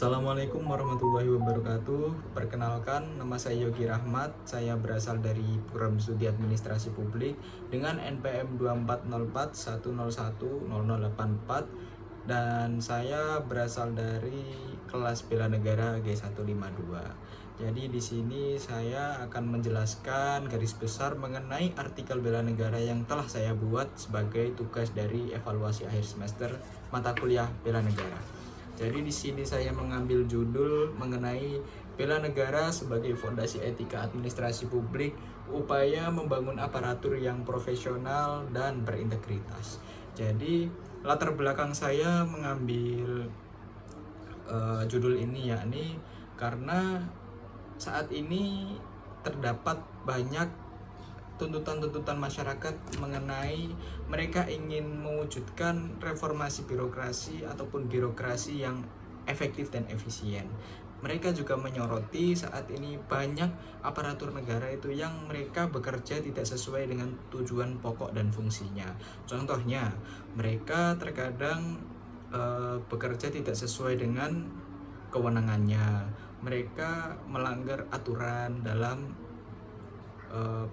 Assalamualaikum warahmatullahi wabarakatuh. Perkenalkan, nama saya Yogi Rahmat. Saya berasal dari Program Studi Administrasi Publik dengan NPM 2404101084 dan saya berasal dari kelas bela negara G152. Jadi di sini saya akan menjelaskan garis besar mengenai artikel bela negara yang telah saya buat sebagai tugas dari evaluasi akhir semester mata kuliah bela negara. Jadi di sini saya mengambil judul mengenai bela negara sebagai fondasi etika administrasi publik, upaya membangun aparatur yang profesional dan berintegritas. Jadi latar belakang saya mengambil judul ini yakni karena saat ini terdapat banyak tuntutan-tuntutan masyarakat mengenai mereka ingin mewujudkan reformasi birokrasi ataupun birokrasi yang efektif dan efisien. Mereka juga menyoroti saat ini banyak aparatur negara itu yang mereka bekerja tidak sesuai dengan tujuan pokok dan fungsinya. Contohnya, mereka terkadang bekerja tidak sesuai dengan kewenangannya. Mereka melanggar aturan dalam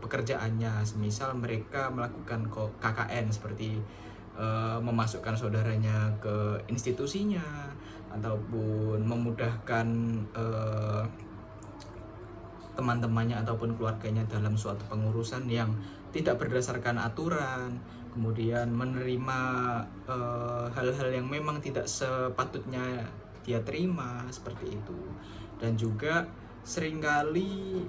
pekerjaannya, semisal mereka melakukan KKN seperti memasukkan saudaranya ke institusinya ataupun memudahkan teman-temannya ataupun keluarganya dalam suatu pengurusan yang tidak berdasarkan aturan, kemudian menerima hal-hal yang memang tidak sepatutnya dia terima seperti itu. Dan juga seringkali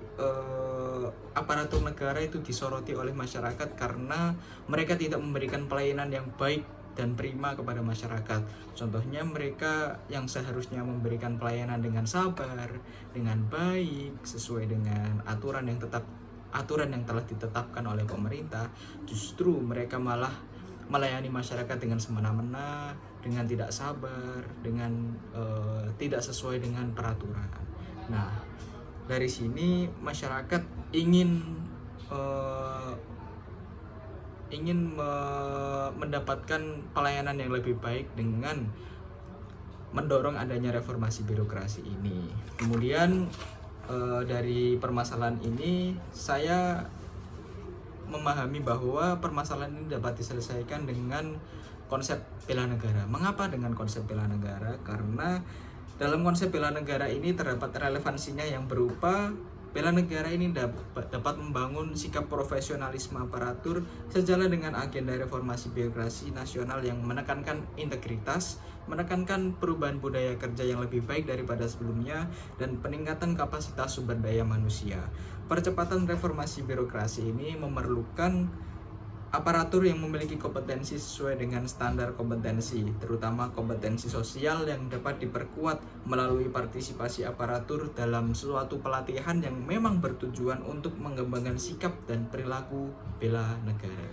aparatur negara itu disoroti oleh masyarakat karena mereka tidak memberikan pelayanan yang baik dan prima kepada masyarakat. Contohnya, mereka yang seharusnya memberikan pelayanan dengan sabar, dengan baik, sesuai dengan aturan yang telah ditetapkan oleh pemerintah, justru mereka malah melayani masyarakat dengan semena-mena, dengan tidak sabar, dengan tidak sesuai dengan peraturan. Nah, dari sini masyarakat ingin mendapatkan pelayanan yang lebih baik dengan mendorong adanya reformasi birokrasi ini. Kemudian dari permasalahan ini saya memahami bahwa permasalahan ini dapat diselesaikan dengan konsep bela negara. Mengapa dengan konsep bela negara? Karena dalam konsep bela negara ini terdapat relevansinya yang berupa bela negara ini dapat membangun sikap profesionalisme aparatur sejalan dengan agenda reformasi birokrasi nasional yang menekankan integritas, menekankan perubahan budaya kerja yang lebih baik daripada sebelumnya, dan peningkatan kapasitas sumber daya manusia. Percepatan reformasi birokrasi ini memerlukan aparatur yang memiliki kompetensi sesuai dengan standar kompetensi, terutama kompetensi sosial yang dapat diperkuat melalui partisipasi aparatur dalam suatu pelatihan yang memang bertujuan untuk mengembangkan sikap dan perilaku bela negara.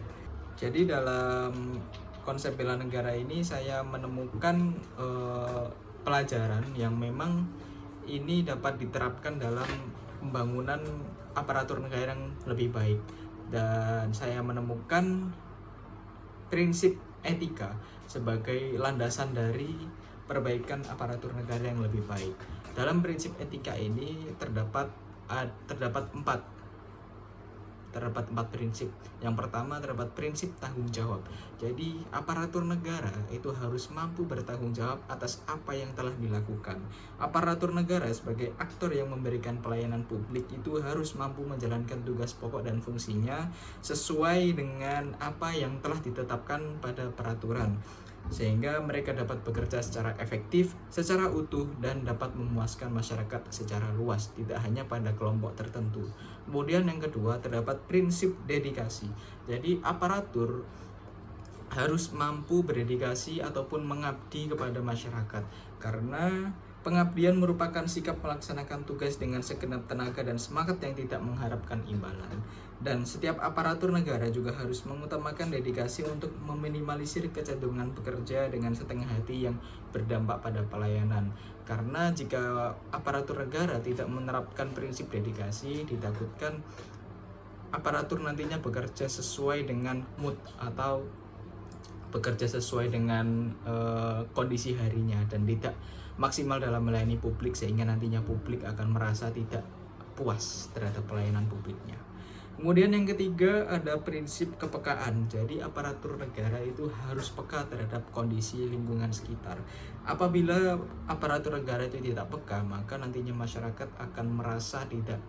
Jadi dalam konsep bela negara ini saya menemukan pelajaran yang memang ini dapat diterapkan dalam pembangunan aparatur negara yang lebih baik. Dan saya menemukan prinsip etika sebagai landasan dari perbaikan aparatur negara yang lebih baik. Dalam prinsip etika ini terdapat empat prinsip. Yang pertama terdapat prinsip tanggung jawab. Jadi aparatur negara itu harus mampu bertanggung jawab atas apa yang telah dilakukan. Aparatur negara sebagai aktor yang memberikan pelayanan publik itu harus mampu menjalankan tugas pokok dan fungsinya sesuai dengan apa yang telah ditetapkan pada peraturan, sehingga mereka dapat bekerja secara efektif, secara utuh, dan dapat memuaskan masyarakat secara luas, tidak hanya pada kelompok tertentu. Kemudian yang kedua, terdapat prinsip dedikasi. Jadi aparatur harus mampu berdedikasi ataupun mengabdi kepada masyarakat, karena pengabdian merupakan sikap melaksanakan tugas dengan segenap tenaga dan semangat yang tidak mengharapkan imbalan. Dan setiap aparatur negara juga harus mengutamakan dedikasi untuk meminimalisir kecenderungan bekerja dengan setengah hati yang berdampak pada pelayanan. Karena jika aparatur negara tidak menerapkan prinsip dedikasi, ditakutkan aparatur nantinya bekerja sesuai dengan mood atau bekerja sesuai dengan kondisi harinya dan tidak maksimal dalam melayani publik, sehingga nantinya publik akan merasa tidak puas terhadap pelayanan publiknya. Kemudian yang ketiga ada prinsip kepekaan. Jadi aparatur negara itu harus peka terhadap kondisi lingkungan sekitar. Apabila aparatur negara itu tidak peka, maka nantinya masyarakat akan merasa tidak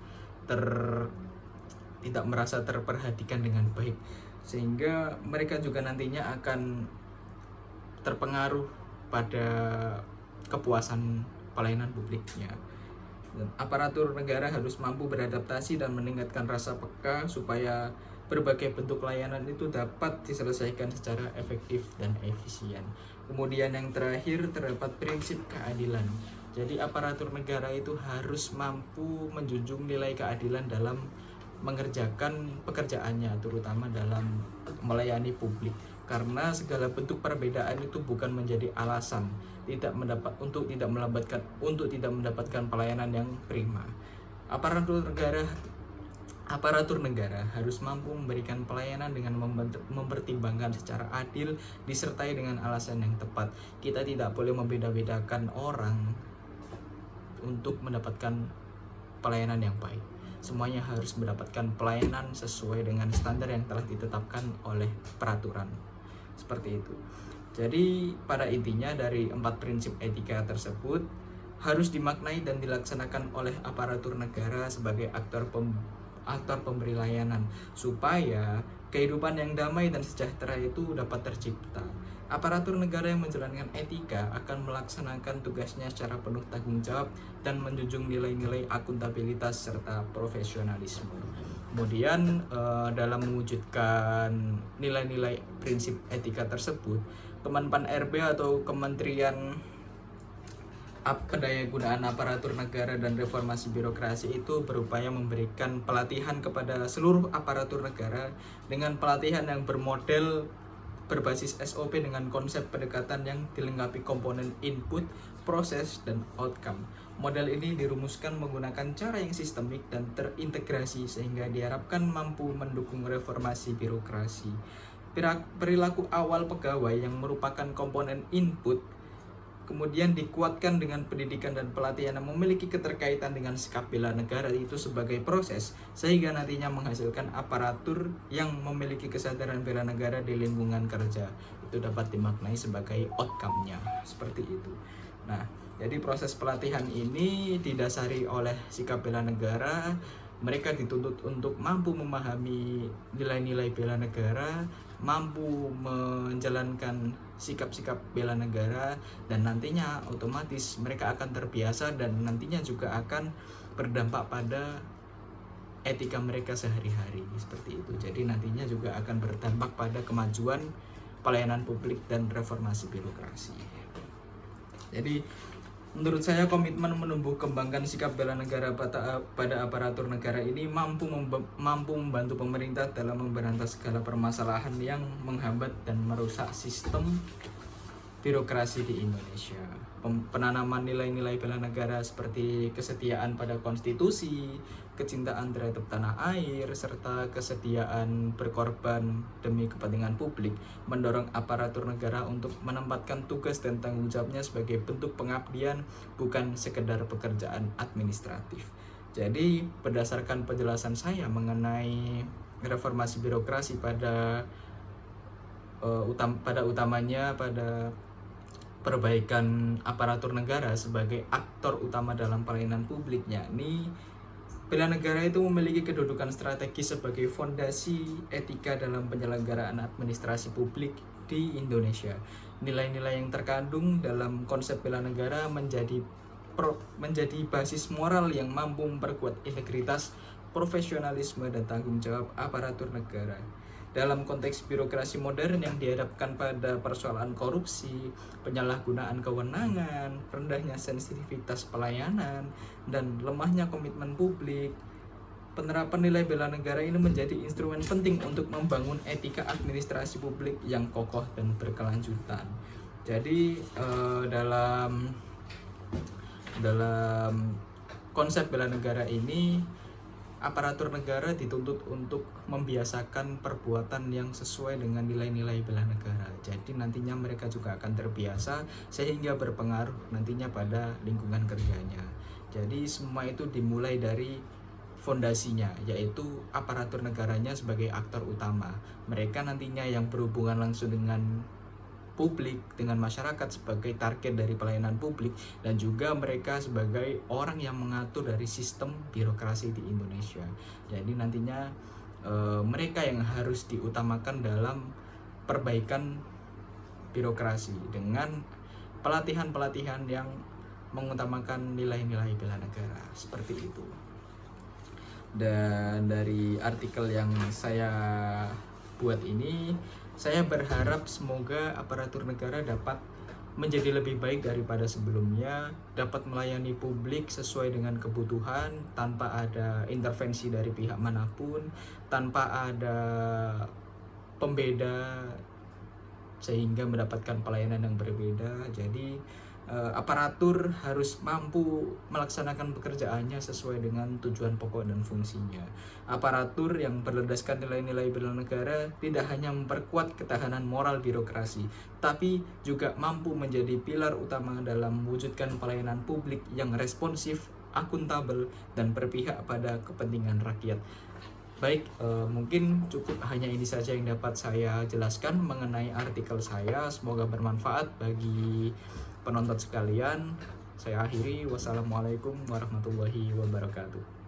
merasa terperhatikan dengan baik, sehingga mereka juga nantinya akan terpengaruh pada kepuasan pelayanan publiknya. Dan aparatur negara harus mampu beradaptasi dan meningkatkan rasa peka supaya berbagai bentuk layanan itu dapat diselesaikan secara efektif dan efisien. Kemudian yang terakhir terdapat prinsip keadilan. Jadi aparatur negara itu harus mampu menjunjung nilai keadilan dalam mengerjakan pekerjaannya, terutama dalam melayani publik, karena segala bentuk perbedaan itu bukan menjadi alasan untuk tidak mendapatkan pelayanan yang prima. Aparatur negara harus mampu memberikan pelayanan dengan mempertimbangkan secara adil disertai dengan alasan yang tepat. Kita tidak boleh membeda-bedakan orang untuk mendapatkan pelayanan yang baik. Semuanya harus mendapatkan pelayanan sesuai dengan standar yang telah ditetapkan oleh peraturan. Seperti itu. Jadi pada intinya dari 4 prinsip etika tersebut harus dimaknai dan dilaksanakan oleh aparatur negara sebagai aktor pemberi layanan, supaya kehidupan yang damai dan sejahtera itu dapat tercipta. Aparatur negara yang menjalankan etika akan melaksanakan tugasnya secara penuh tanggung jawab dan menjunjung nilai-nilai akuntabilitas serta profesionalisme. Kemudian dalam mewujudkan nilai-nilai prinsip etika tersebut, Kemenpan RB atau Kementerian Pendayagunaan Aparatur Negara dan Reformasi Birokrasi itu berupaya memberikan pelatihan kepada seluruh aparatur negara dengan pelatihan yang berbasis SOP dengan konsep pendekatan yang dilengkapi komponen input, proses, dan outcome. Model ini dirumuskan menggunakan cara yang sistemik dan terintegrasi sehingga diharapkan mampu mendukung reformasi birokrasi. Perilaku awal pegawai yang merupakan komponen input kemudian dikuatkan dengan pendidikan dan pelatihan yang memiliki keterkaitan dengan sikap bela negara itu sebagai proses, sehingga nantinya menghasilkan aparatur yang memiliki kesadaran bela negara di lingkungan kerja. Itu dapat dimaknai sebagai outcome-nya, seperti itu. Nah, jadi proses pelatihan ini didasari oleh sikap bela negara. Mereka dituntut untuk mampu memahami nilai-nilai bela negara, mampu menjalankan sikap-sikap bela negara, dan nantinya otomatis mereka akan terbiasa dan nantinya juga akan berdampak pada etika mereka sehari-hari, seperti itu. Jadi nantinya juga akan berdampak pada kemajuan pelayanan publik dan reformasi birokrasi. Jadi menurut saya komitmen menumbuh kembangkan sikap bela negara pada aparatur negara ini mampu membantu pemerintah dalam memberantas segala permasalahan yang menghambat dan merusak sistem birokrasi di Indonesia. Penanaman nilai-nilai bela negara seperti kesetiaan pada konstitusi, kecintaan terhadap tanah air, serta kesediaan berkorban demi kepentingan publik mendorong aparatur negara untuk menempatkan tugas dan tanggung jawabnya sebagai bentuk pengabdian, bukan sekedar pekerjaan administratif. Jadi berdasarkan penjelasan saya mengenai reformasi birokrasi pada utamanya pada perbaikan aparatur negara sebagai aktor utama dalam pelayanan publik, yakni bela negara itu memiliki kedudukan strategis sebagai fondasi etika dalam penyelenggaraan administrasi publik di Indonesia. Nilai-nilai yang terkandung dalam konsep bela negara menjadi basis moral yang mampu memperkuat integritas, profesionalisme, dan tanggung jawab aparatur negara. Dalam konteks birokrasi modern yang dihadapkan pada persoalan korupsi, penyalahgunaan kewenangan, rendahnya sensitivitas pelayanan, dan lemahnya komitmen publik, penerapan nilai bela negara ini menjadi instrumen penting untuk membangun etika administrasi publik yang kokoh dan berkelanjutan. Jadi dalam konsep bela negara ini aparatur negara dituntut untuk membiasakan perbuatan yang sesuai dengan nilai-nilai bela negara. Jadi nantinya mereka juga akan terbiasa sehingga berpengaruh nantinya pada lingkungan kerjanya. Jadi semua itu dimulai dari fondasinya, yaitu aparatur negaranya sebagai aktor utama. Mereka nantinya yang berhubungan langsung dengan publik, dengan masyarakat sebagai target dari pelayanan publik, dan juga mereka sebagai orang yang mengatur dari sistem birokrasi di Indonesia. Jadi nantinya mereka yang harus diutamakan dalam perbaikan birokrasi dengan pelatihan-pelatihan yang mengutamakan nilai-nilai bela negara, seperti itu. Dan dari artikel yang saya buat ini, saya berharap semoga aparatur negara dapat menjadi lebih baik daripada sebelumnya, dapat melayani publik sesuai dengan kebutuhan tanpa ada intervensi dari pihak manapun, tanpa ada pembeda sehingga mendapatkan pelayanan yang berbeda. Jadi aparatur harus mampu melaksanakan pekerjaannya sesuai dengan tujuan pokok dan fungsinya. Aparatur yang berdasarkan nilai-nilai bela negara tidak hanya memperkuat ketahanan moral birokrasi, tapi juga mampu menjadi pilar utama dalam mewujudkan pelayanan publik yang responsif, akuntabel, dan berpihak pada kepentingan rakyat. Baik, mungkin cukup hanya ini saja yang dapat saya jelaskan mengenai artikel saya. Semoga bermanfaat bagi penonton sekalian. Saya akhiri, wassalamualaikum warahmatullahi wabarakatuh.